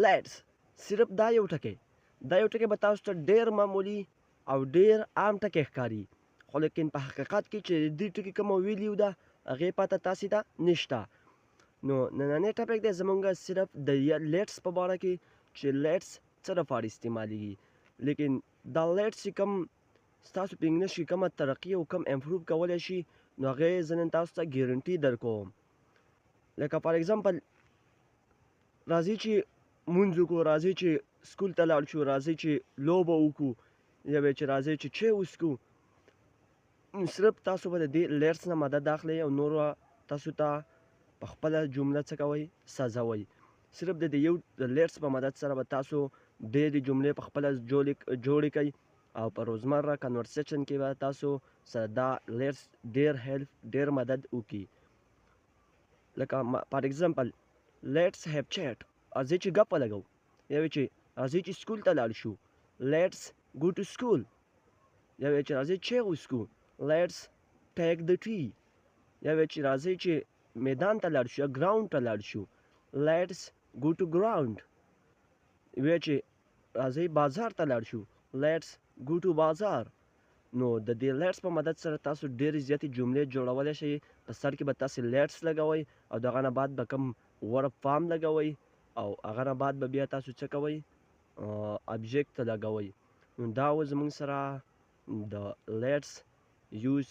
لیټس صرف دا یو ټکی به تاسو ته ډېر معمولي او ډېر عام ټکی ښکاري، خو لیکن په حقیقت کې چې دې ټکي کومه ویلیو ده هغې پته تاسې ته نشته. نو نننی ټاپک دی زمونږ صرف د لیټس په باره کې چې لیټس څه دپاره استعمالیږي، لیکن دا لیټس چې کوم ستاسو په انګلیش کې کومه ترقي او کم امپروف کولی شي نو هغې زه نن تاسو ته ګیرنټي درکوم. لکه فار اگزامپل راځئ چې مونځ وکړو، راځئ چې سکول ته لاړ شو، راځئ چې لوبه وکړو، یا به چې راځئ چې چای وڅښو. صرف تاسو به د دې لیټس نه مدد اخلئ او نور تاسو ته په خپله جمله څه کوئ سازوئ. صرف د دې یو لیټس په مدد سره به تاسو ډېرې جملې په خپله جوړې کوئ او په روزمره کنورسیشن کې به تاسو سره دا لیټس ډېر مدد وکړي. لکه فار اگزامپل لیټس هیو چیټ، راځئ چې ګپ ولګو، یا چې راځئ چې سکول ته لاړ شو، لیټس گو ټو سکول، یا چې راځئ چای وڅښو، لیټس ټیک د ټی، یا چې راځئ چې میدان ته لاړ شو یا ګراوند ته لاړ شو، لیټس گو ټو ګراوند، یا چې راځئ بازار ته لاړ شو، لیټس گو ټو بازار. نو د دې لیټس په مدد سره تاسو ډېرې زیاتې جملې جوړولی شئ. په سر کې به تاسې لیټس لګوئ او د هغه نه بعد به کوم ورب فارم لګوئ او هغه نه بعد به بیا تاسو څه کوئ ابجیکټ لګوئ. نو دا و زموږ سره د لیټس یوز.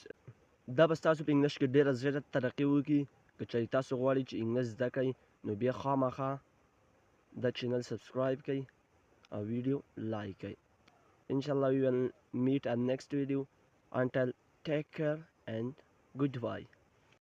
دا به ستاسو په انګلیش کې ډېره زیاته ترقي وکړي. که چېرې تاسو غواړئ چې انګلیش زده کړئ نو بیا خامخا دا چینل سبسکرایب کړئ او ویډیو لایک کړئ. Inshallah we will meet at next video. Until take care and goodbye.